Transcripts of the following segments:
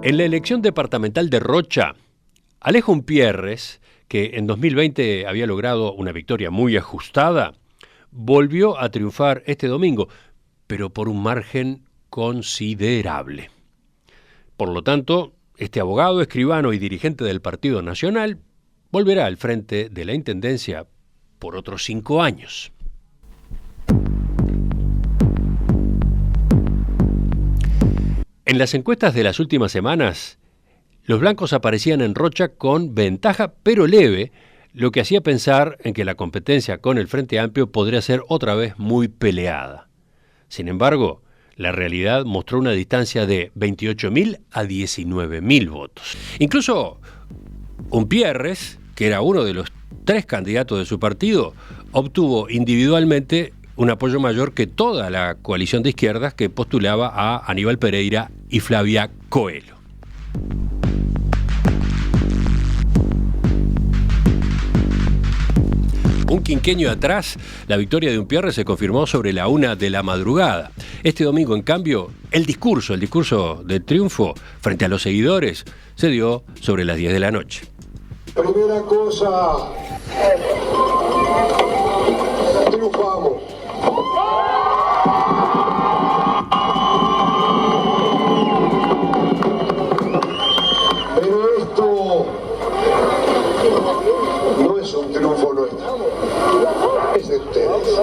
En la elección departamental de Rocha, Alejo Umpierres, que en 2020 había logrado una victoria muy ajustada, volvió a triunfar este domingo, pero por un margen considerable. Por lo tanto, este abogado, escribano y dirigente del Partido Nacional volverá al frente de la Intendencia por otros 5 años. En las encuestas de las últimas semanas, los blancos aparecían en Rocha con ventaja, pero leve, lo que hacía pensar en que la competencia con el Frente Amplio podría ser otra vez muy peleada. Sin embargo, la realidad mostró una distancia de 28.000 a 19.000 votos. Incluso Umpierres, que era uno de los 3 candidatos de su partido, obtuvo individualmente un apoyo mayor que toda la coalición de izquierdas que postulaba a Aníbal Pereira y Flavia Coelho. Un quinquenio atrás, la victoria de Umpierres se confirmó sobre la 1 de la madrugada. Este domingo, en cambio, el discurso del triunfo frente a los seguidores se dio sobre las 10 de la noche. Primera cosa, triunfamos. Pero esto no es un triunfo nuestro, es de ustedes.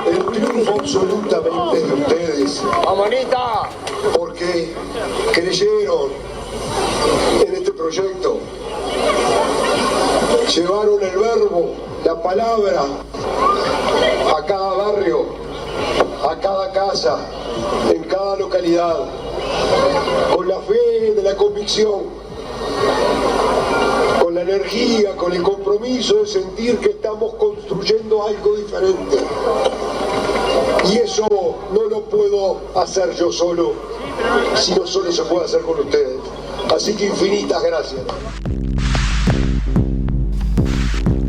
El triunfo absolutamente es de ustedes. ¡Amanita! Porque creyeron en este proyecto, llevaron el verbo, la palabra a cada barrio, a cada casa, en cada localidad, con la fe de la convicción, con la energía, con el compromiso de sentir que estamos construyendo algo diferente. Y eso no lo puedo hacer yo solo, sino solo se puede hacer con ustedes. Así que infinitas gracias.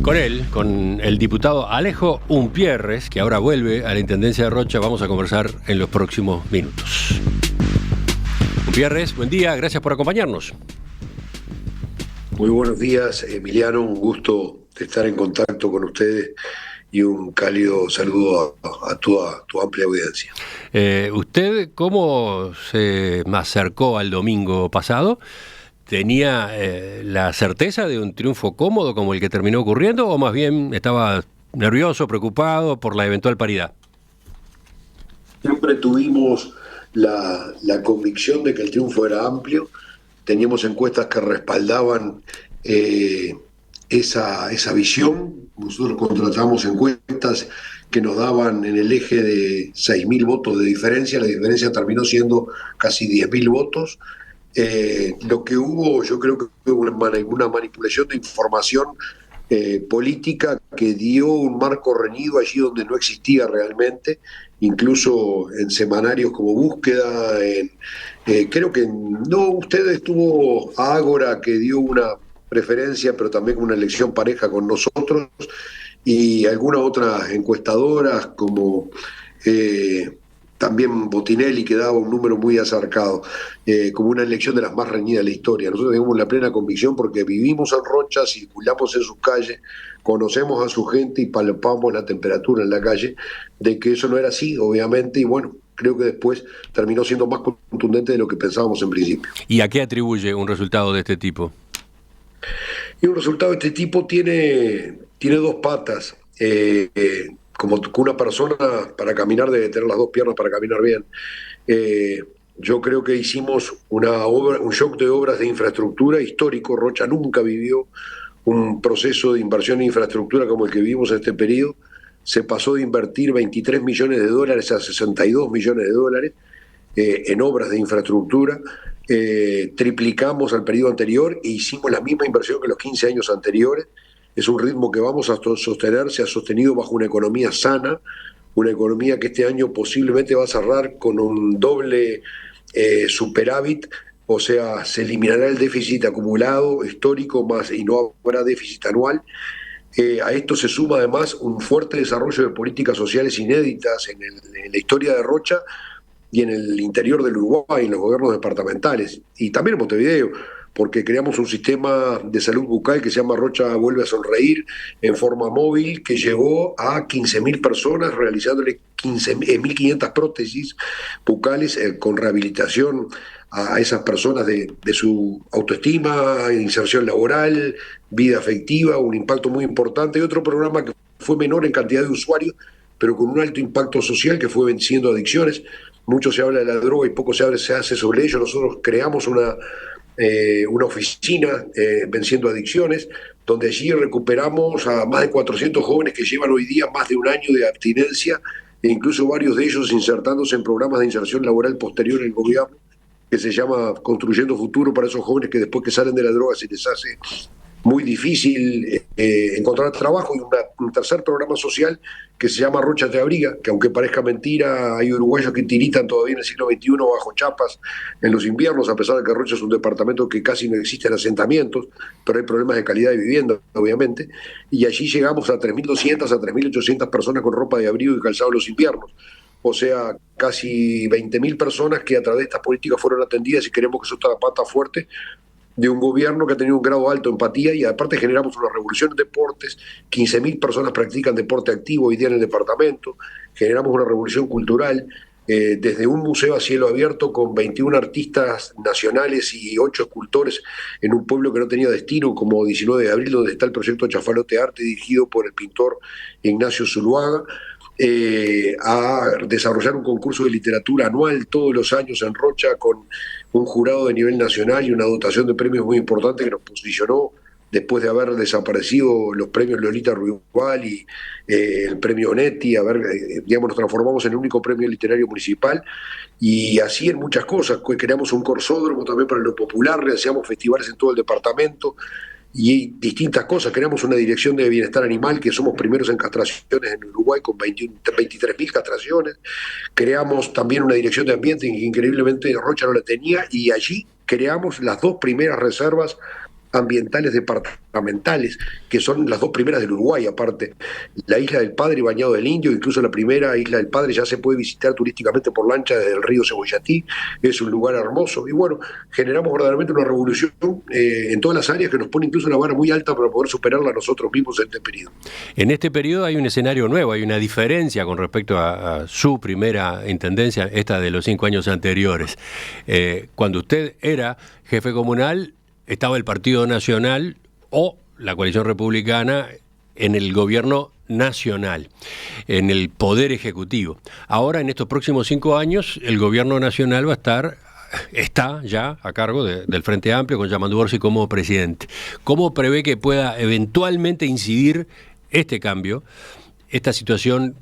Con él, con el diputado Alejo Umpierres, que ahora vuelve a la Intendencia de Rocha, vamos a conversar en los próximos minutos. Umpierres, buen día, gracias por acompañarnos. Muy buenos días, Emiliano, un gusto de estar en contacto con ustedes y un cálido saludo a toda tu amplia audiencia. ¿Usted cómo se me acercó al domingo pasado? ¿Tenía la certeza de un triunfo cómodo como el que terminó ocurriendo o más bien estaba nervioso, preocupado por la eventual paridad? Siempre tuvimos la convicción de que el triunfo era amplio. Teníamos encuestas que respaldaban esa visión. Nosotros contratamos encuestas que nos daban en el eje de 6.000 votos de diferencia. La diferencia terminó siendo casi 10.000 votos. Lo que hubo, yo creo que hubo una manipulación de información política que dio un marco reñido allí donde no existía realmente, incluso en semanarios como Búsqueda, creo que no, usted estuvo a Ágora, que dio una preferencia, pero también una elección pareja con nosotros, y algunas otras encuestadoras como también Botinelli, que daba un número muy acercado, como una elección de las más reñidas de la historia. Nosotros tenemos la plena convicción porque vivimos en Rocha, circulamos en sus calles, conocemos a su gente y palpamos la temperatura en la calle, de que eso no era así, obviamente, y bueno, creo que después terminó siendo más contundente de lo que pensábamos en principio. ¿Y a qué atribuye un resultado de este tipo? Y un resultado de este tipo tiene 2 patas. Como una persona para caminar debe tener las 2 piernas para caminar bien. Yo creo que hicimos un shock de obras de infraestructura histórico. Rocha nunca vivió un proceso de inversión en infraestructura como el que vivimos en este periodo. Se pasó de invertir $23 millones a $62 millones en obras de infraestructura. Triplicamos al periodo anterior e hicimos la misma inversión que los 15 años anteriores. Es un ritmo que vamos a sostener, se ha sostenido bajo una economía sana, una economía que este año posiblemente va a cerrar con un doble superávit, o sea, se eliminará el déficit acumulado histórico más y no habrá déficit anual. A esto se suma además un fuerte desarrollo de políticas sociales inéditas en la historia de Rocha y en el interior del Uruguay, en los gobiernos departamentales, y también en Montevideo, porque creamos un sistema de salud bucal que se llama Rocha Vuelve a Sonreír, en forma móvil, que llegó a 15.000 personas, realizándole 1.500 prótesis bucales con rehabilitación a esas personas de su autoestima, inserción laboral, vida afectiva, un impacto muy importante. Y otro programa que fue menor en cantidad de usuarios, pero con un alto impacto social, que fue Venciendo Adicciones. Mucho se habla de la droga y poco se hace sobre ello. Nosotros creamos una oficina, Venciendo Adicciones, donde allí recuperamos a más de 400 jóvenes que llevan hoy día más de un año de abstinencia, e incluso varios de ellos insertándose en programas de inserción laboral posterior en el gobierno, que se llama Construyendo Futuro, para esos jóvenes que después que salen de la droga se les hace muy difícil encontrar trabajo. Y un tercer programa social que se llama Rocha Te Abriga, que aunque parezca mentira, hay uruguayos que tiritan todavía en el siglo XXI bajo chapas en los inviernos, a pesar de que Rocha es un departamento que casi no existen asentamientos, pero hay problemas de calidad de vivienda, obviamente, y allí llegamos a 3.200 a 3.800 personas con ropa de abrigo y calzado en los inviernos. O sea, casi 20.000 personas que a través de estas políticas fueron atendidas, y queremos que eso está la pata fuerte de un gobierno que ha tenido un grado alto de empatía. Y aparte generamos una revolución en deportes, 15.000 personas practican deporte activo hoy día en el departamento, generamos una revolución cultural, desde un museo a cielo abierto con 21 artistas nacionales y 8 escultores en un pueblo que no tenía destino, como 19 de abril, donde está el proyecto Chafalote Arte, dirigido por el pintor Ignacio Zuluaga, a desarrollar un concurso de literatura anual todos los años en Rocha, con un jurado de nivel nacional y una dotación de premios muy importante que nos posicionó después de haber desaparecido los premios Lolita Ruibal y el premio Onetti. Digamos, nos transformamos en el único premio literario municipal, y así en muchas cosas. Creamos un corsódromo también para lo popular, realizamos festivales en todo el departamento y distintas cosas. Creamos una dirección de bienestar animal, que somos primeros en castraciones en Uruguay, con 23.000 castraciones. Creamos también una dirección de ambiente que increíblemente Rocha no la tenía, y allí creamos las 2 primeras reservas ambientales departamentales, que son las 2 primeras del Uruguay. Aparte, la Isla del Padre y Bañado del Indio, incluso la primera Isla del Padre, ya se puede visitar turísticamente por lancha desde el río Cebollatí, es un lugar hermoso. Y bueno, generamos verdaderamente una revolución en todas las áreas, que nos pone incluso una vara muy alta para poder superarla nosotros mismos en este periodo. En este periodo hay un escenario nuevo, hay una diferencia con respecto a su primera intendencia, esta de los 5 años anteriores. Cuando usted era jefe comunal, estaba el Partido Nacional o la coalición republicana en el gobierno nacional, en el poder ejecutivo. Ahora, en estos próximos 5 años, el gobierno nacional está ya a cargo del Frente Amplio, con Yamandu Orsi como presidente. ¿Cómo prevé que pueda eventualmente incidir este cambio, esta situación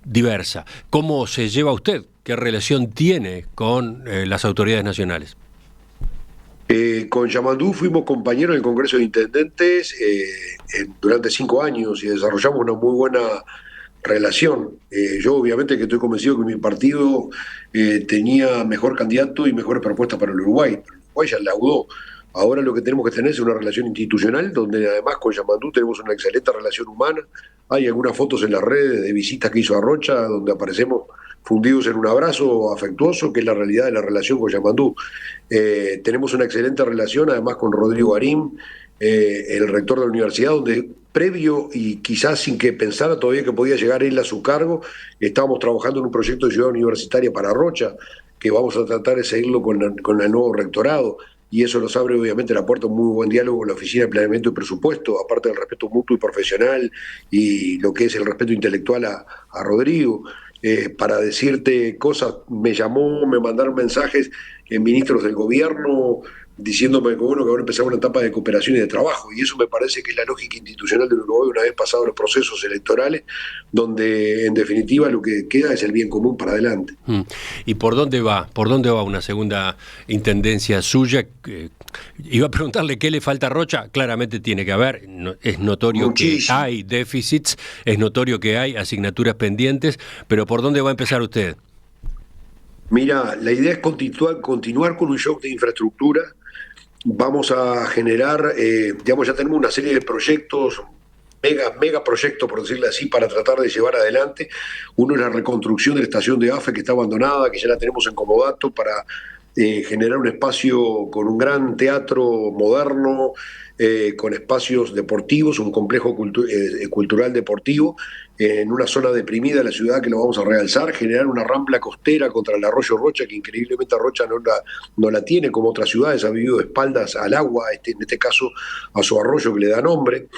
diversa? ¿Cómo se lleva usted? ¿Qué relación tiene con las autoridades nacionales? Con Yamandu fuimos compañeros en el Congreso de Intendentes durante 5 años, y desarrollamos una muy buena relación. Yo obviamente que estoy convencido que mi partido tenía mejor candidato y mejores propuestas para el Uruguay. El Uruguay ya laudó. Ahora lo que tenemos que tener es una relación institucional, donde además con Yamandu tenemos una excelente relación humana. Hay algunas fotos en las redes de visitas que hizo a Rocha, donde aparecemos fundidos en un abrazo afectuoso, que es la realidad de la relación con Yamandu. Tenemos una excelente relación además con Rodrigo Arim, el rector de la universidad, donde previo y quizás sin que pensara todavía que podía llegar él a su cargo, estábamos trabajando en un proyecto de ciudad universitaria para Rocha, que vamos a tratar de seguirlo con el nuevo rectorado. Y eso nos abre obviamente la puerta a un muy buen diálogo con la Oficina de Planeamiento y Presupuesto, aparte del respeto mutuo y profesional y lo que es el respeto intelectual a Rodrigo. Para decirte cosas, me mandaron mensajes ministros del gobierno diciéndome que bueno, que ahora empezaba una etapa de cooperación y de trabajo, y eso me parece que es la lógica institucional del Uruguay una vez pasados los procesos electorales, donde en definitiva lo que queda es el bien común para adelante. ¿Y por dónde va? ¿Por dónde va una segunda intendencia suya? Iba a preguntarle qué le falta a Rocha. Claramente tiene que haber, es notorio muchísimo. Que hay déficits, es notorio que hay asignaturas pendientes, pero ¿por dónde va a empezar usted? Mira, la idea es continuar con un shock de infraestructura. Vamos a generar, ya tenemos una serie de proyectos mega proyectos, por decirlo así, para tratar de llevar adelante. Uno es la reconstrucción de la estación de AFE, que está abandonada, que ya la tenemos en comodato, para generar un espacio con un gran teatro moderno, con espacios deportivos, un complejo cultural deportivo, en una zona deprimida de la ciudad que lo vamos a realzar, generar una rambla costera contra el arroyo Rocha, que increíblemente Rocha no la tiene como otras ciudades, ha vivido de espaldas al agua, en este caso a su arroyo que le da nombre.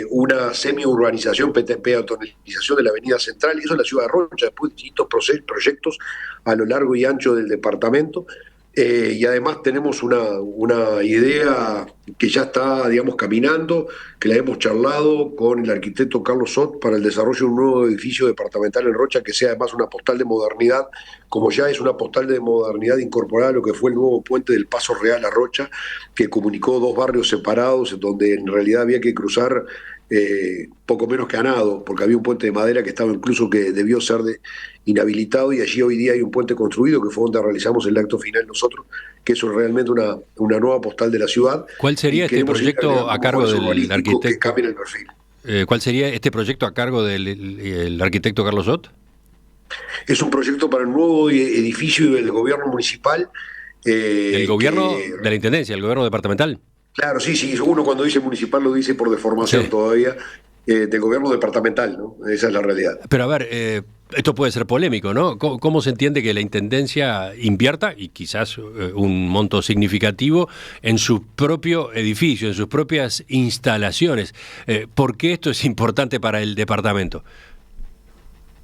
Una semi-urbanización, peatonalización de la avenida central, eso es la ciudad de Rocha, después distintos proyectos a lo largo y ancho del departamento. Y además tenemos una idea que ya está, digamos, caminando, que la hemos charlado con el arquitecto Carlos Sot para el desarrollo de un nuevo edificio departamental en Rocha, que sea además una postal de modernidad, como ya es una postal de modernidad incorporada a lo que fue el nuevo puente del Paso Real a Rocha, que comunicó dos barrios separados, donde en realidad había que cruzar poco menos que a nado, porque había un puente de madera que estaba incluso que debió ser inhabilitado, y allí hoy día hay un puente construido, que fue donde realizamos el acto final nosotros, que eso es realmente una nueva postal de la ciudad. ¿Cuál sería este proyecto a cargo del arquitecto? Que cambie el perfil. ¿Cuál sería este proyecto a cargo del arquitecto Carlos Sot? Es un proyecto para el nuevo edificio del gobierno municipal. ¿El gobierno de la Intendencia, el gobierno departamental? Claro, sí, uno cuando dice municipal lo dice por deformación todavía, del gobierno departamental, ¿no? Esa es la realidad. Pero a ver, esto puede ser polémico, ¿no? ¿Cómo se entiende que la Intendencia invierta, y quizás un monto significativo, en su propio edificio, en sus propias instalaciones? ¿Por qué esto es importante para el departamento?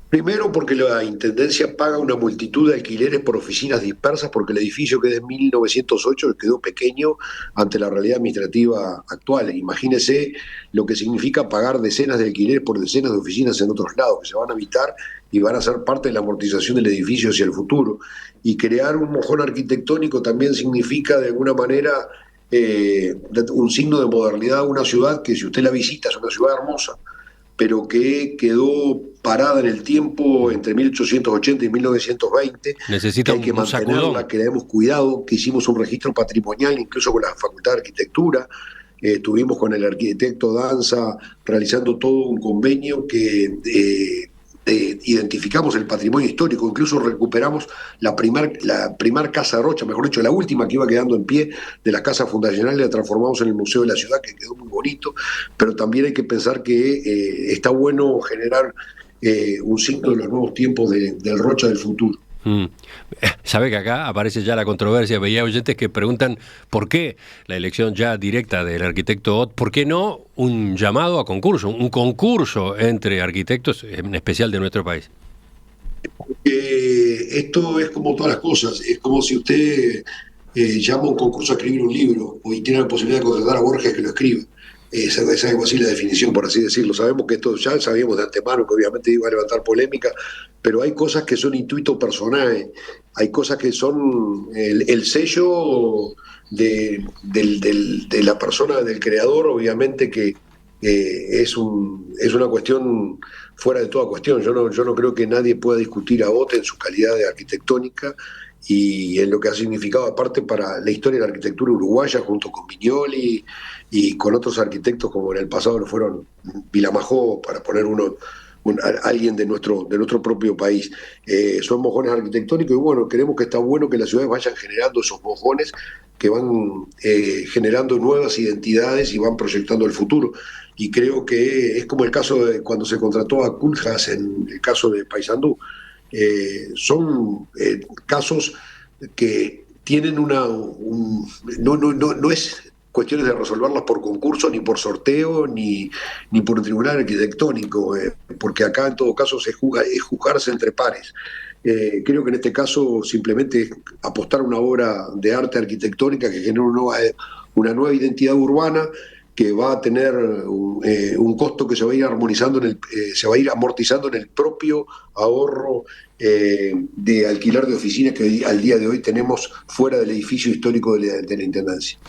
Primero, porque la Intendencia paga una multitud de alquileres por oficinas dispersas, porque el edificio, que es de 1908, quedó pequeño ante la realidad administrativa actual. Imagínese lo que significa pagar decenas de alquileres por decenas de oficinas en otros lados, que se van a habitar y van a ser parte de la amortización del edificio hacia el futuro. Y crear un mojón arquitectónico también significa, de alguna manera, un signo de modernidad a una ciudad que, si usted la visita, es una ciudad hermosa, pero que quedó parada en el tiempo entre 1880 y 1920. Necesita que hay que mantenerla, sacudón. que la hemos cuidado, que hicimos un registro patrimonial, incluso con la Facultad de Arquitectura. Estuvimos con el arquitecto Danza realizando todo un convenio que identificamos el patrimonio histórico, incluso recuperamos la primer casa de Rocha, mejor dicho, la última que iba quedando en pie de las casas fundacionales, la transformamos en el Museo de la Ciudad, que quedó muy bonito, pero también hay que pensar que está bueno generar un signo de los nuevos tiempos del Rocha del futuro. Sabe que acá aparece ya la controversia. Veía oyentes que preguntan por qué la elección ya directa del arquitecto Ott, por qué no un llamado a concurso, un concurso entre arquitectos, en especial de nuestro país. Esto es como todas las cosas, es como si usted llama a un concurso a escribir un libro y tiene la posibilidad de contratar a Borges que lo escriba. Es algo así la definición, por así decirlo. Sabemos que esto ya sabíamos de antemano, que obviamente iba a levantar polémica, pero hay cosas que son intuitos personales, hay cosas que son el sello de la persona, del creador, obviamente que es una cuestión fuera de toda cuestión. Yo no creo que nadie pueda discutir a Ott en su calidad de arquitectónica y en lo que ha significado aparte para la historia de la arquitectura uruguaya, junto con Viñoli y con otros arquitectos como en el pasado lo fueron Vilamajó, para poner alguien de nuestro propio país. Son mojones arquitectónicos y bueno, creemos que está bueno que las ciudades vayan generando esos mojones que van generando nuevas identidades y van proyectando el futuro. Y creo que es como el caso de cuando se contrató a Koolhaas en el caso de Paysandú. Son casos que tienen no es cuestiones de resolverlas por concurso, ni por sorteo, ni por un tribunal arquitectónico, porque acá en todo caso es juzgarse entre pares. Creo que en este caso simplemente apostar a una obra de arte arquitectónica que genera una nueva identidad urbana, que va a tener un costo que se va a ir se va a ir amortizando en el propio ahorro de alquiler de oficinas que al día de hoy tenemos fuera del edificio histórico de la Intendencia.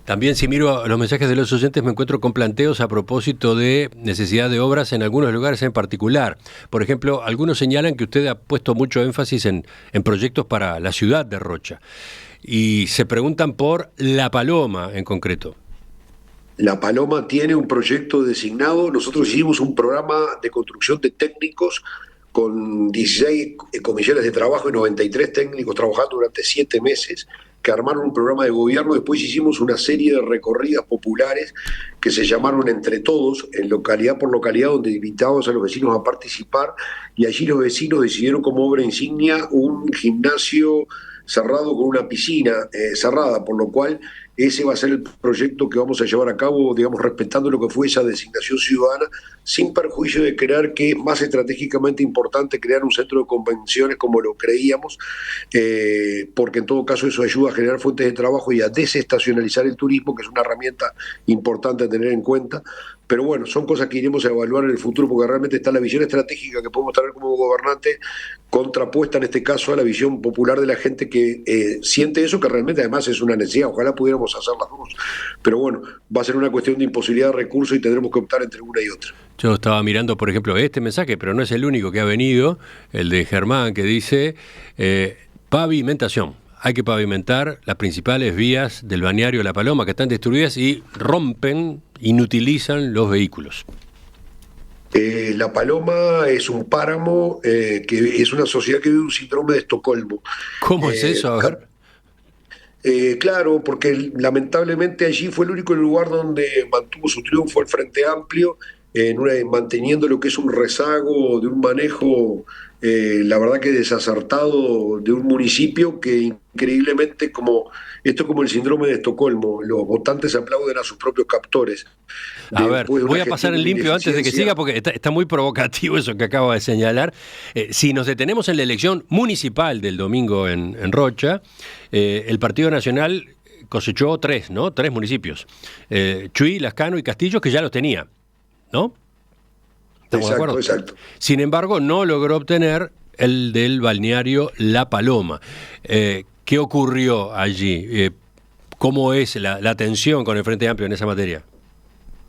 También, si miro los mensajes de los oyentes, me encuentro con planteos a propósito de necesidad de obras en algunos lugares en particular. Por ejemplo, algunos señalan que usted ha puesto mucho énfasis en proyectos para la ciudad de Rocha y se preguntan por La Paloma en concreto. La Paloma tiene un proyecto designado. Nosotros hicimos un programa de construcción de técnicos con 16 comisiones de trabajo y 93 técnicos trabajando durante 7 meses, que armaron un programa de gobierno. Después hicimos una serie de recorridas populares que se llamaron Entre Todos, en localidad por localidad, donde invitábamos a los vecinos a participar, y allí los vecinos decidieron como obra insignia un gimnasio cerrado con una piscina cerrada, por lo cual ese va a ser el proyecto que vamos a llevar a cabo, digamos, respetando lo que fue esa designación ciudadana, sin perjuicio de creer que es más estratégicamente importante crear un centro de convenciones como lo creíamos, porque en todo caso eso ayuda a generar fuentes de trabajo y a desestacionalizar el turismo, que es una herramienta importante a tener en cuenta. Pero bueno, son cosas que iremos a evaluar en el futuro, porque realmente está la visión estratégica que podemos tener como gobernante contrapuesta en este caso a la visión popular de la gente que siente eso, que realmente además es una necesidad. Ojalá pudiéramos hacer las dos, pero bueno, va a ser una cuestión de imposibilidad de recursos y tendremos que optar entre una y otra. Yo estaba mirando, por ejemplo, este mensaje, pero no es el único que ha venido, el de Germán, que dice pavimentación. Hay que pavimentar las principales vías del balneario La Paloma, que están destruidas y rompen, inutilizan los vehículos. La Paloma es un páramo que es una sociedad que vive un síndrome de Estocolmo. ¿Cómo es eso? A ver. Claro, porque lamentablemente allí fue el único lugar donde mantuvo su triunfo el Frente Amplio, manteniendo lo que es un rezago de un manejo, la verdad que desacertado de un municipio que increíblemente, esto es como el síndrome de Estocolmo, los votantes aplauden a sus propios captores. A ver, voy a pasar en limpio antes de que siga, porque está muy provocativo eso que acaba de señalar. Si nos detenemos en la elección municipal del domingo en Rocha, el Partido Nacional cosechó 3 municipios. Chuy, Lascano y Castillo, que ya los tenía, ¿no? ¿Estamos de acuerdo? Exacto. Sin embargo, no logró obtener el del balneario La Paloma. ¿Qué ocurrió allí? ¿Cómo es la tensión con el Frente Amplio en esa materia?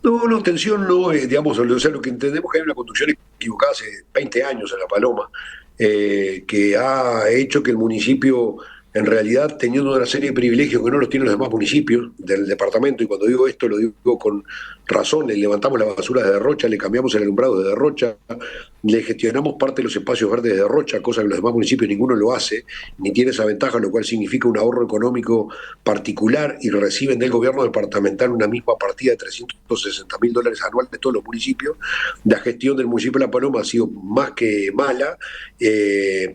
No, tensión no, digamos, o sea, lo que entendemos es que hay una construcción equivocada hace 20 años en La Paloma, que ha hecho que el municipio, en realidad, teniendo una serie de privilegios que no los tienen los demás municipios del departamento, y cuando digo esto lo digo con razón, le levantamos la basura de Rocha, le cambiamos el alumbrado de Rocha, le gestionamos parte de los espacios verdes de Rocha, cosa que los demás municipios ninguno lo hace, ni tiene esa ventaja, lo cual significa un ahorro económico particular, y reciben del gobierno departamental una misma partida de $360.000 anual de todos los municipios. La gestión del municipio de La Paloma ha sido más que mala,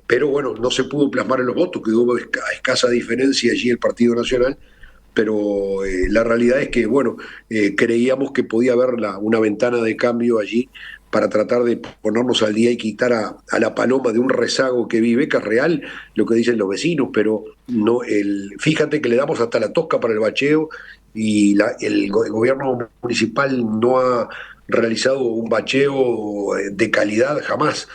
pero bueno, no se pudo plasmar en los votos, que hubo escasa diferencia allí el Partido Nacional, pero la realidad es que, bueno, creíamos que podía haber una ventana de cambio allí para tratar de ponernos al día y quitar a La Paloma de un rezago que vive, que es real lo que dicen los vecinos, pero no fíjate que le damos hasta la tosca para el bacheo y el gobierno municipal no ha realizado un bacheo de calidad jamás.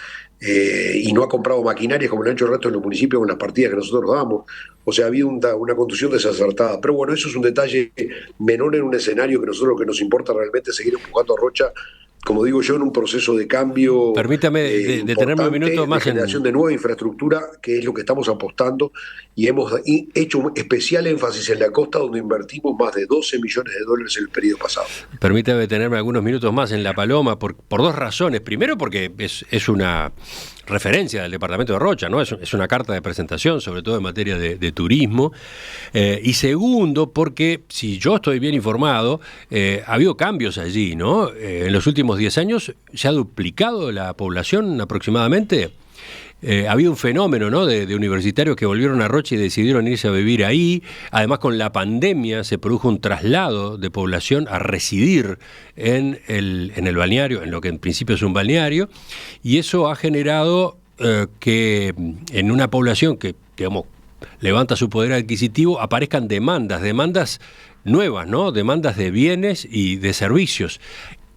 Y no ha comprado maquinarias como lo han hecho el resto de los municipios con las partidas que nosotros damos. O sea, ha habido una construcción desacertada. Pero bueno, eso es un detalle menor en un escenario que nosotros lo que nos importa realmente es seguir empujando a Rocha, como digo yo, en un proceso de cambio. Permítame detenerme un minuto más de generación de nueva infraestructura, que es lo que estamos apostando, y hemos hecho un especial énfasis en la costa, donde invertimos más de $12 millones en el periodo pasado. Permítame detenerme algunos minutos más en La Paloma por 2 razones. Primero, porque es una referencia del departamento de Rocha, ¿no? Es una carta de presentación, sobre todo en materia de turismo. Y segundo, porque si yo estoy bien informado, ha habido cambios allí, ¿no? En los últimos 10 años se ha duplicado la población aproximadamente. Ha habido un fenómeno, ¿no?, de universitarios que volvieron a Rocha y decidieron irse a vivir ahí. Además, con la pandemia se produjo un traslado de población a residir en el balneario, en lo que en principio es un balneario, y eso ha generado que en una población que digamos, levanta su poder adquisitivo, aparezcan demandas nuevas, ¿no?, demandas de bienes y de servicios.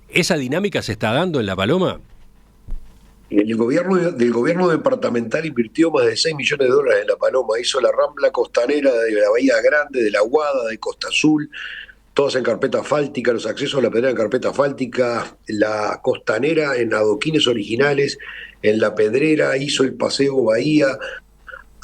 ¿Esa dinámica se está dando en La Paloma? El gobierno del gobierno departamental invirtió más de $6 millones en La Paloma, hizo la rambla costanera de la Bahía Grande, de la Aguada, de Costa Azul, todas en carpeta asfáltica, los accesos a la Pedrera en carpeta asfáltica, la costanera en adoquines originales, en la Pedrera hizo el paseo Bahía,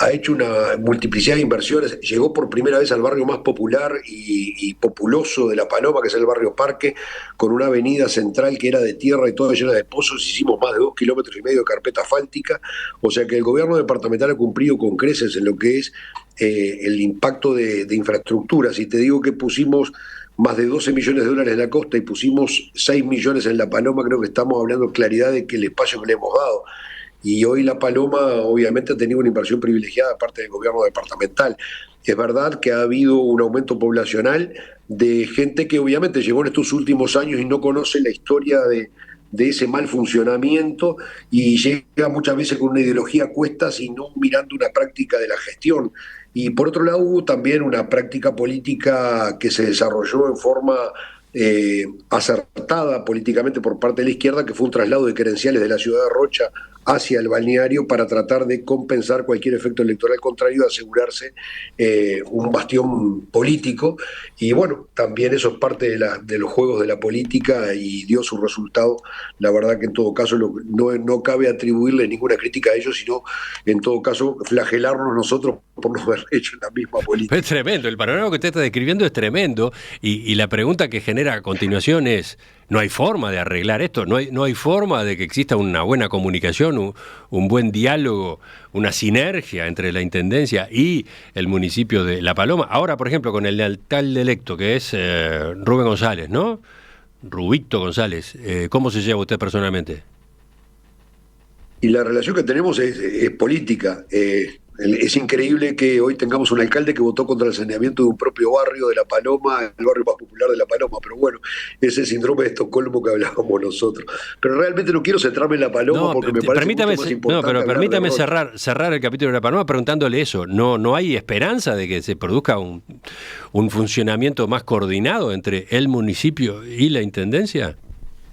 ha hecho una multiplicidad de inversiones, llegó por primera vez al barrio más popular y populoso de La Paloma, que es el barrio Parque, con una avenida central que era de tierra y toda llena de pozos. Hicimos más de 2,5 kilómetros de carpeta asfáltica, o sea que el gobierno departamental ha cumplido con creces en lo que es el impacto de infraestructura. Si te digo que pusimos más de 12 millones de dólares en la costa y pusimos 6 millones en La Paloma, creo que estamos hablando claridad de que el espacio que le hemos dado. Y hoy La Paloma obviamente ha tenido una inversión privilegiada de parte del gobierno departamental. Es verdad que ha habido un aumento poblacional de gente que obviamente llegó en estos últimos años y no conoce la historia de ese mal funcionamiento y llega muchas veces con una ideología a cuestas y no mirando una práctica de la gestión. Y por otro lado hubo también una práctica política que se desarrolló en forma acertada políticamente por parte de la izquierda, que fue un traslado de credenciales de la ciudad de Rocha hacia el balneario para tratar de compensar cualquier efecto electoral contrario, de asegurarse un bastión político. Y bueno, también eso es parte de los juegos de la política y dio su resultado. La verdad que en todo caso no cabe atribuirle ninguna crítica a ellos, sino en todo caso flagelarnos nosotros por no haber hecho la misma política. Es tremendo, el panorama que usted está describiendo es tremendo, y la pregunta que genera a continuación es: ¿no hay forma de arreglar esto? ¿No hay forma de que exista una buena comunicación, un buen diálogo, una sinergia entre la Intendencia y el municipio de La Paloma? Ahora, por ejemplo, con el alcalde electo, que es Rubén González, ¿no? Rubito González. ¿Cómo se lleva usted personalmente? Y la relación que tenemos es política. Es increíble que hoy tengamos un alcalde que votó contra el saneamiento de un propio barrio de La Paloma, el barrio más popular de La Paloma, pero bueno, ese síndrome de Estocolmo que hablábamos nosotros. Pero realmente no quiero centrarme en La Paloma porque me parece mucho más importante. No, pero permítame cerrar el capítulo de La Paloma preguntándole eso. ¿No hay esperanza de que se produzca un funcionamiento más coordinado entre el municipio y la Intendencia?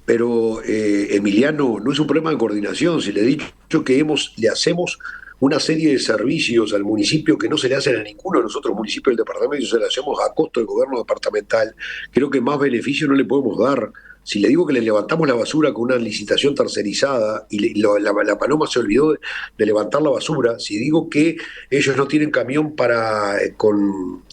Pero, Emiliano, no es un problema de coordinación. Si le he dicho que le hacemos una serie de servicios al municipio que no se le hacen a ninguno de los otros municipios del departamento, y se le hacemos a costo del gobierno departamental, creo que más beneficio no le podemos dar. Si le digo que le levantamos la basura con una licitación tercerizada y la Paloma se olvidó de levantar la basura, si digo que ellos no tienen camión con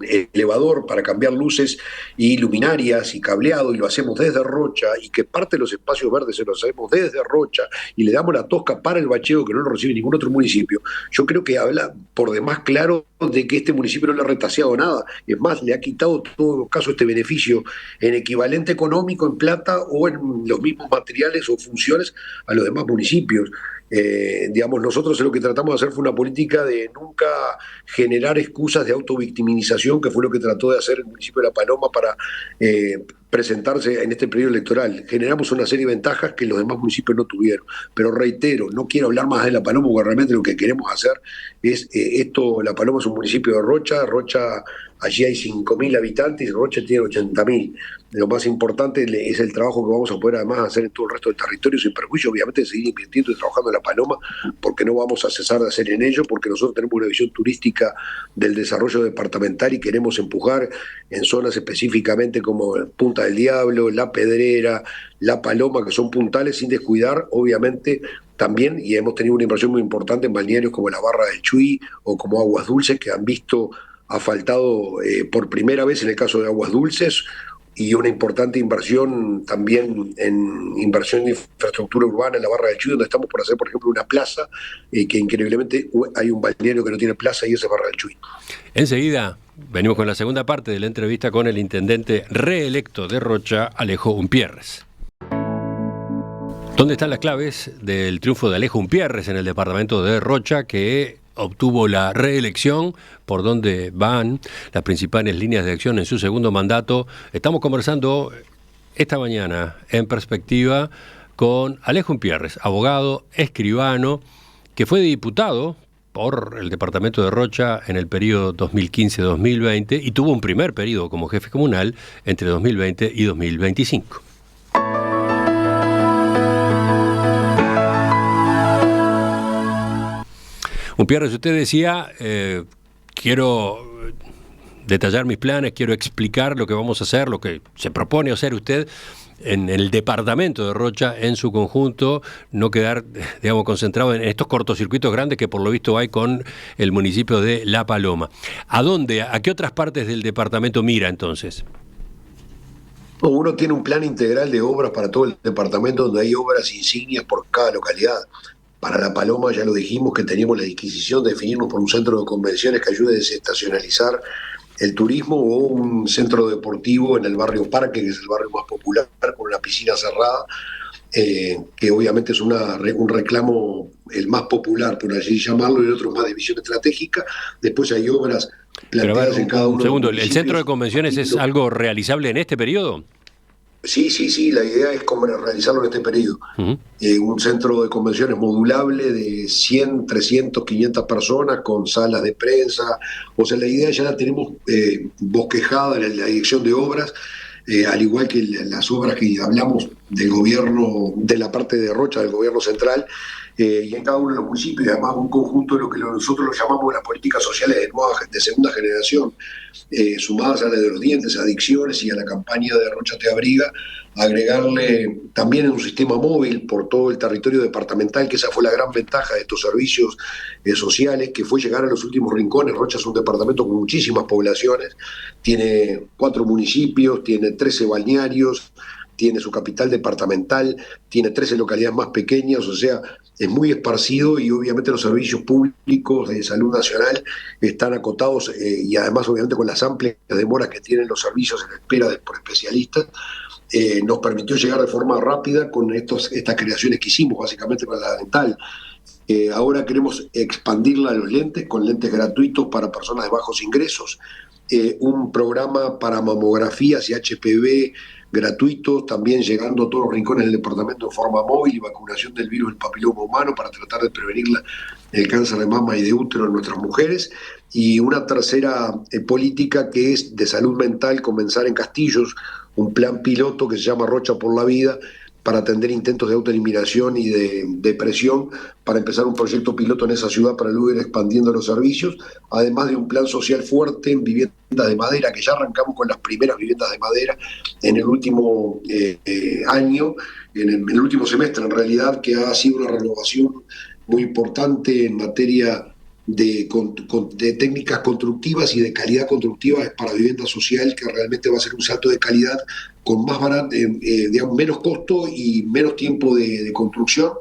elevador para cambiar luces y luminarias y cableado, y lo hacemos desde Rocha, y que parte de los espacios verdes se los hacemos desde Rocha y le damos la tosca para el bacheo que no lo recibe ningún otro municipio, yo creo que habla por demás claro de que este municipio no le ha retaseado nada. Es más, le ha quitado en todo caso este beneficio en equivalente económico, en plata o en los mismos materiales o funciones a los demás municipios. Digamos, nosotros lo que tratamos de hacer fue una política de nunca generar excusas de autovictimización, que fue lo que trató de hacer el municipio de La Paloma para presentarse en este periodo electoral. Generamos una serie de ventajas que los demás municipios no tuvieron. Pero reitero, no quiero hablar más de La Paloma, porque realmente lo que queremos hacer es esto. La Paloma es un municipio de Rocha, allí hay 5.000 habitantes y Rocha tiene 80.000. Lo más importante es el trabajo que vamos a poder además hacer en todo el resto del territorio, sin perjuicio obviamente de seguir invirtiendo y trabajando en La Paloma, porque no vamos a cesar de hacer en ello, porque nosotros tenemos una visión turística del desarrollo departamental y queremos empujar en zonas específicamente como Punta del Diablo, La Pedrera, La Paloma, que son puntales, sin descuidar obviamente también, y hemos tenido una inversión muy importante en balnearios como la Barra del Chuy o como Aguas Dulces, que han visto asfaltado por primera vez en el caso de Aguas Dulces, y una importante inversión también en inversión de infraestructura urbana en la Barra del Chuy, donde estamos por hacer, por ejemplo, una plaza, que increíblemente hay un balneario que no tiene plaza y esa es Barra del Chuy. Enseguida venimos con la segunda parte de la entrevista con el intendente reelecto de Rocha, Alejo Umpierres. ¿Dónde están las claves del triunfo de Alejo Umpierres en el departamento de Rocha, que obtuvo la reelección? ¿Por dónde van las principales líneas de acción en su segundo mandato? Estamos conversando esta mañana en Perspectiva con Alejo Umpierres, abogado, escribano, que fue diputado por el departamento de Rocha en el periodo 2015-2020 y tuvo un primer periodo como jefe comunal entre 2020 y 2025. Umpierres, usted decía, quiero detallar mis planes, quiero explicar lo que vamos a hacer, lo que se propone hacer usted en el departamento de Rocha en su conjunto, no quedar, digamos, concentrado en estos cortocircuitos grandes que por lo visto hay con el municipio de La Paloma. ¿A qué otras partes del departamento mira entonces? Uno tiene un plan integral de obras para todo el departamento, donde hay obras insignias por cada localidad. Para La Paloma ya lo dijimos que teníamos la disquisición de definirnos por un centro de convenciones que ayude a desestacionalizar el turismo, o un centro deportivo en el barrio Parque, que es el barrio más popular, con una piscina cerrada, que obviamente es un reclamo el más popular, por así llamarlo, y otro más de visión estratégica. Después hay obras planteadas en cada uno. Un segundo, ¿el centro de municipios. convenciones es algo realizable en este periodo? Sí, la idea es realizarlo en este periodo. Uh-huh. Un centro de convenciones modulable de 100, 300, 500 personas con salas de prensa. O sea, la idea ya la tenemos bosquejada en la dirección de obras, al igual que las obras que hablamos del gobierno, de la parte de Rocha, del gobierno central, y en cada uno de los municipios, y además un conjunto de lo que nosotros lo llamamos las políticas sociales de segunda generación, sumadas a la de los dientes, adicciones y a la campaña de Rocha Te Abriga, agregarle también en un sistema móvil por todo el territorio departamental, que esa fue la gran ventaja de estos servicios sociales, que fue llegar a los últimos rincones. Rocha es un departamento con muchísimas poblaciones, tiene 4 municipios, tiene 13 balnearios, tiene su capital departamental, tiene 13 localidades más pequeñas, o sea, es muy esparcido, y obviamente los servicios públicos de salud nacional están acotados, y además obviamente con las amplias demoras que tienen los servicios en espera por especialistas, nos permitió llegar de forma rápida con estas creaciones que hicimos básicamente para la dental. Ahora queremos expandirla a los lentes, con lentes gratuitos para personas de bajos ingresos, un programa para mamografías y HPV gratuitos, también llegando a todos los rincones del departamento de forma móvil, y vacunación del virus del papiloma humano para tratar de prevenir el cáncer de mama y de útero en nuestras mujeres. Y una tercera política, que es de salud mental, comenzar en Castillos un plan piloto que se llama Rocha por la Vida, para atender intentos de autoeliminación y de depresión, para empezar un proyecto piloto en esa ciudad para luego ir expandiendo los servicios, además de un plan social fuerte en viviendas de madera, que ya arrancamos con las primeras viviendas de madera en el último año, en el último semestre en realidad, que ha sido una renovación muy importante en materia de técnicas constructivas y de calidad constructiva para vivienda social, que realmente va a ser un salto de calidad con más barato, digamos, menos costo y menos tiempo de construcción,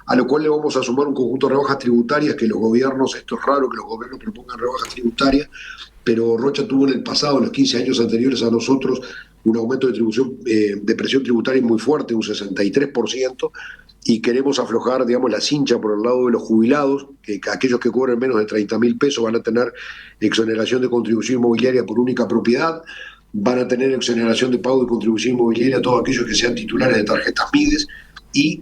a lo cual le vamos a sumar un conjunto de rebajas tributarias que los gobiernos, esto es raro que los gobiernos propongan rebajas tributarias, pero Rocha tuvo en el pasado, en los 15 años anteriores a nosotros, un aumento de presión tributaria muy fuerte, un 63%, y queremos aflojar, digamos, la cincha por el lado de los jubilados, que aquellos que cobran menos de 30.000 pesos van a tener exoneración de contribución inmobiliaria por única propiedad, van a tener exoneración de pago de contribución inmobiliaria a todos aquellos que sean titulares de tarjetas MIDES, y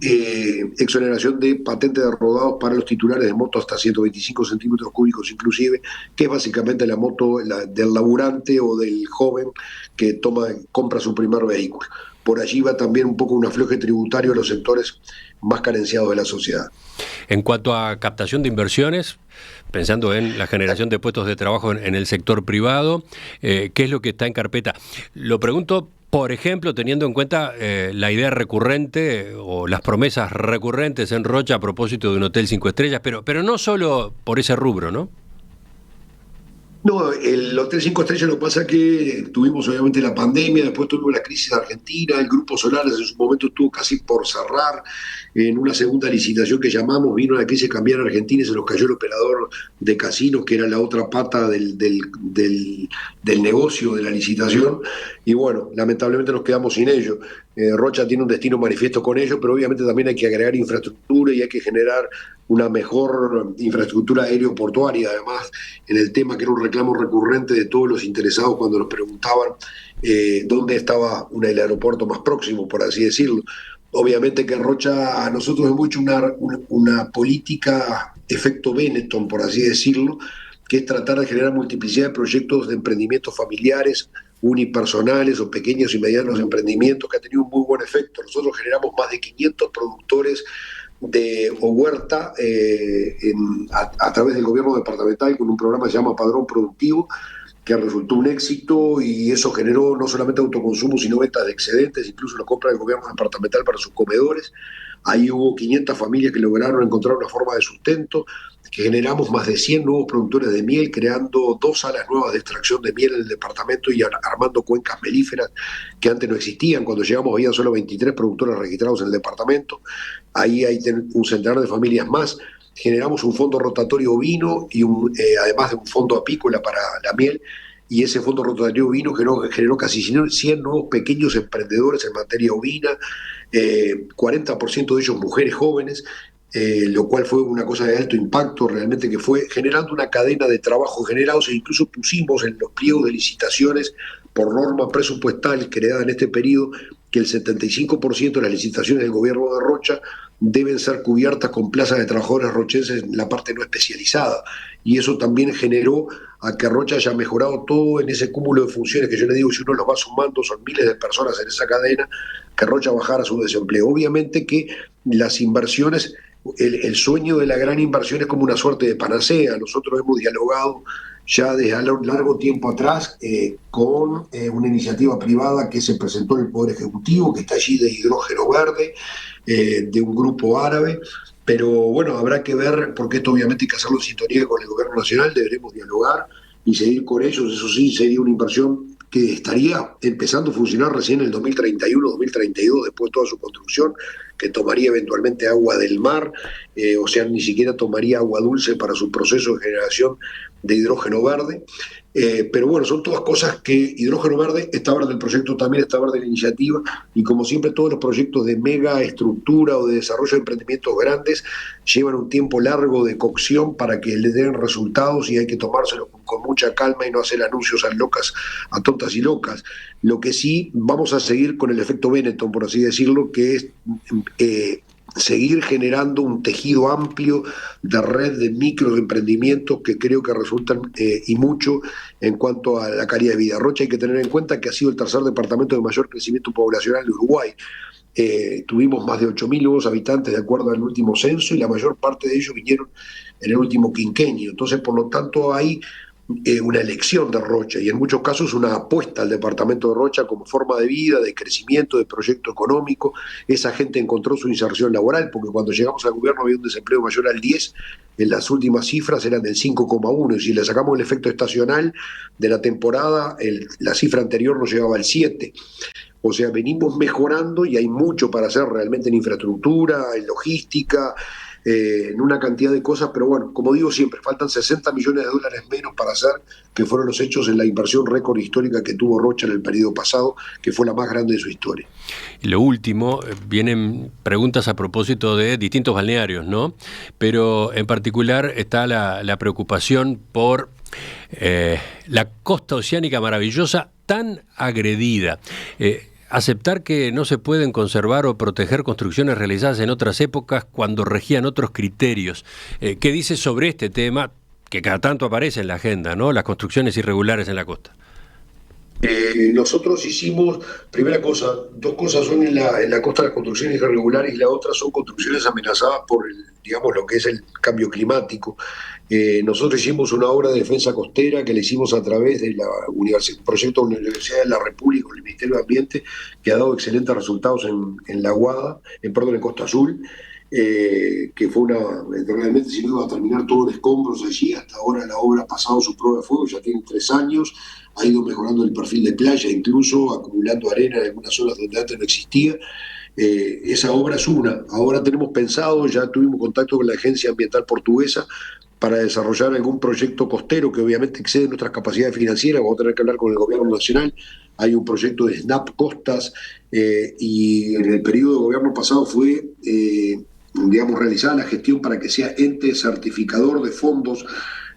exoneración de patentes de rodados para los titulares de moto hasta 125 centímetros cúbicos inclusive, que es básicamente la moto del laburante o del joven que compra su primer vehículo. Por allí va también un poco un afloje tributario a los sectores más carenciados de la sociedad. En cuanto a captación de inversiones, pensando en la generación de puestos de trabajo en el sector privado, ¿qué es lo que está en carpeta? Lo pregunto, por ejemplo, teniendo en cuenta la idea recurrente o las promesas recurrentes en Rocha a propósito de un hotel 5 estrellas, pero no solo por ese rubro, ¿no? No, el Hotel 5 Estrellas, lo que pasa es que tuvimos obviamente la pandemia, después tuvimos la crisis de Argentina, el Grupo Solares en su momento estuvo casi por cerrar en una segunda licitación que llamamos, vino la crisis cambiar Argentina y se nos cayó el operador de casinos, que era la otra pata del negocio de la licitación, y bueno, lamentablemente nos quedamos sin ello. Rocha tiene un destino manifiesto con ello, pero obviamente también hay que agregar infraestructura y hay que generar una mejor infraestructura aeroportuaria, además, en el tema que era un reclamo recurrente de todos los interesados cuando nos preguntaban dónde estaba el aeropuerto más próximo, por así decirlo. Obviamente que Rocha a nosotros es mucho una política efecto Benetton, por así decirlo, que es tratar de generar multiplicidad de proyectos de emprendimientos familiares, unipersonales o pequeños y medianos emprendimientos, que ha tenido un muy buen efecto. Nosotros generamos más de 500 productores de huerta a través del gobierno departamental, con un programa que se llama Padrón Productivo, que resultó un éxito, y eso generó no solamente autoconsumo, sino ventas de excedentes, incluso la compra del gobierno departamental para sus comedores. Ahí hubo 500 familias que lograron encontrar una forma de sustento, que generamos más de 100 nuevos productores de miel, creando 2 salas nuevas de extracción de miel en el departamento y armando cuencas melíferas que antes no existían. Cuando llegamos había solo 23 productores registrados en el departamento. Ahí hay un centenar de familias más. Generamos un fondo rotatorio ovino y además de un fondo apícola para la miel, y ese fondo rotatorio ovino generó casi 100 nuevos pequeños emprendedores en materia ovina, 40% de ellos mujeres jóvenes, lo cual fue una cosa de alto impacto realmente, que fue generando una cadena de trabajo generados, e incluso pusimos en los pliegos de licitaciones por norma presupuestal creada en este periodo que el 75% de las licitaciones del gobierno de Rocha deben ser cubiertas con plazas de trabajadores rochenses en la parte no especializada, y eso también generó a que Rocha haya mejorado todo en ese cúmulo de funciones que yo le digo, si uno los va sumando, son miles de personas en esa cadena, que Rocha bajara su desempleo. Obviamente que las inversiones, el sueño de la gran inversión es como una suerte de panacea. Nosotros hemos dialogado ya desde largo tiempo atrás con una iniciativa privada que se presentó en el Poder Ejecutivo, que está allí, de hidrógeno verde, de un grupo árabe. Pero bueno, habrá que ver, porque esto obviamente hay que hacerlo en sintonía con el gobierno nacional, deberemos dialogar y seguir con ellos. Eso sí, sería una inversión que estaría empezando a funcionar recién en el 2031, 2032, después de toda su construcción, que tomaría eventualmente agua del mar, o sea, ni siquiera tomaría agua dulce para su proceso de generación de hidrógeno verde. Pero bueno, son todas cosas que hidrógeno verde, está verde el proyecto, también está verde la iniciativa, y como siempre todos los proyectos de mega estructura o de desarrollo de emprendimientos grandes llevan un tiempo largo de cocción para que les den resultados, y hay que tomárselos con mucha calma y no hacer anuncios a tontas y locas. Lo que sí, vamos a seguir con el efecto Benetton, por así decirlo, que es seguir generando un tejido amplio de red de microemprendimientos que creo que resultan y mucho en cuanto a la calidad de vida. Rocha, hay que tener en cuenta que ha sido el tercer departamento de mayor crecimiento poblacional de Uruguay. Tuvimos más de 8.000 nuevos habitantes de acuerdo al último censo, y la mayor parte de ellos vinieron en el último quinquenio. Entonces, por lo tanto, hay una elección de Rocha, y en muchos casos una apuesta al departamento de Rocha como forma de vida, de crecimiento, de proyecto económico. Esa gente encontró su inserción laboral, porque cuando llegamos al gobierno había un desempleo mayor al 10, en las últimas cifras eran del 5,1, y si le sacamos el efecto estacional de la temporada, la cifra anterior nos llegaba al 7. O sea, venimos mejorando y hay mucho para hacer realmente en infraestructura, en logística, en una cantidad de cosas, pero bueno, como digo siempre, faltan 60 millones de dólares menos para hacer, que fueron los hechos en la inversión récord histórica que tuvo Rocha en el periodo pasado, que fue la más grande de su historia. Y lo último, vienen preguntas a propósito de distintos balnearios, ¿no? Pero en particular está la preocupación por la costa oceánica maravillosa tan agredida. Aceptar que no se pueden conservar o proteger construcciones realizadas en otras épocas cuando regían otros criterios. ¿Qué dice sobre este tema que cada tanto aparece en la agenda, ¿no? Las construcciones irregulares en la costa. Nosotros hicimos, primera cosa, dos cosas son en la costa las construcciones irregulares, y la otra son construcciones amenazadas por digamos, lo que es el cambio climático. Nosotros hicimos una obra de defensa costera que la hicimos a través de proyecto de la Universidad de la República con el Ministerio de Ambiente, que ha dado excelentes resultados en La Aguada, en Costa Azul, que fue realmente, si no iba a terminar todo en escombros allí. Hasta ahora la obra ha pasado su prueba de fuego, ya tiene 3 años, ha ido mejorando el perfil de playa, incluso acumulando arena en algunas zonas donde antes no existía. Esa obra es una. Ahora tenemos pensado, ya tuvimos contacto con la Agencia Ambiental Portuguesa para desarrollar algún proyecto costero que obviamente excede nuestras capacidades financieras. Vamos a tener que hablar con el gobierno nacional. Hay un proyecto de SNAP Costas, y en el periodo de gobierno pasado fue realizada la gestión para que sea ente certificador de fondos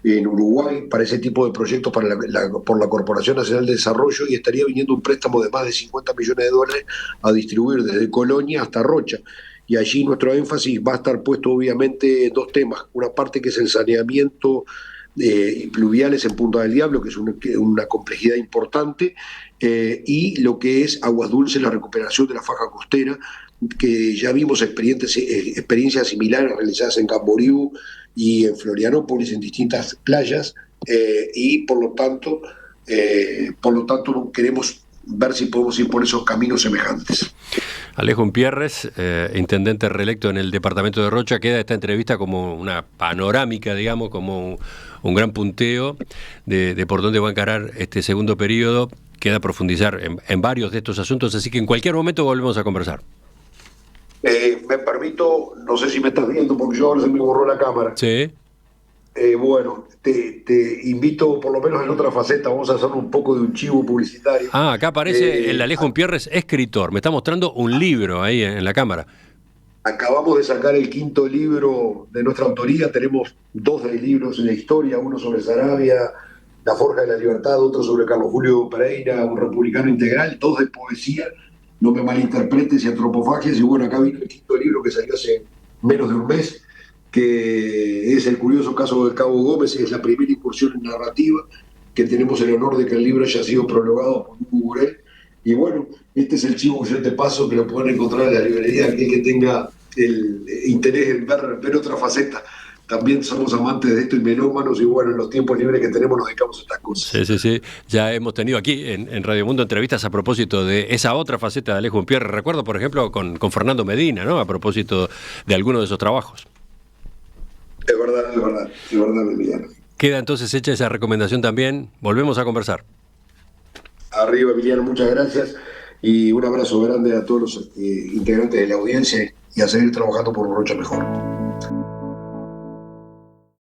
en Uruguay para ese tipo de proyectos por la Corporación Nacional de Desarrollo, y estaría viniendo un préstamo de más de 50 millones de dólares a distribuir desde Colonia hasta Rocha. Y allí nuestro énfasis va a estar puesto obviamente en 2 temas. Una parte que es el saneamiento pluviales en Punta del Diablo, que es una complejidad importante, y lo que es aguas dulces, la recuperación de la faja costera, que ya vimos experiencias similares realizadas en Camboriú y en Florianópolis, en distintas playas, y por lo tanto Por lo tanto, queremos ver si podemos ir por esos caminos semejantes. Alejo Umpierres, intendente reelecto en el departamento de Rocha, queda esta entrevista como una panorámica, digamos, como un gran punteo de por dónde va a encarar este segundo periodo. Queda profundizar en varios de estos asuntos, así que en cualquier momento volvemos a conversar. Me permito, no sé si me estás viendo porque yo ahora se me borró la cámara. Sí. Bueno, te invito por lo menos en otra faceta, vamos a hacer un poco de un chivo publicitario. Acá aparece el Alejo Umpierres, escritor. Me está mostrando un libro ahí en la cámara. Acabamos de sacar el 5º libro de nuestra autoría, tenemos 2 libros en la historia, uno sobre Saravia, La Forja de la Libertad, otro sobre Carlos Julio Pereira, un republicano integral, 2 de poesía, no me malinterpretes, y antropofagias, y bueno, acá vino el 5º libro que salió hace menos de un mes, que es El curioso caso del Cabo Gómez, es la primera incursión en narrativa, que tenemos el honor de que el libro haya sido prologado por Hugo Gurel. Y bueno, este es el chivo que yo te paso, que lo pueden encontrar en la librería, aquel que tenga el interés en ver otra faceta. También somos amantes de esto y melómanos, y bueno, en los tiempos libres que tenemos nos dedicamos a estas cosas. Sí. Ya hemos tenido aquí en Radio Mundo entrevistas a propósito de esa otra faceta de Alejo Umpierres. Recuerdo, por ejemplo, con Fernando Medina, ¿no? A propósito de alguno de esos trabajos. Es verdad, Emiliano. Queda entonces hecha esa recomendación también. Volvemos a conversar. Arriba, Emiliano, muchas gracias. Y un abrazo grande a todos los integrantes de la audiencia y a seguir trabajando por Rocha Mejor.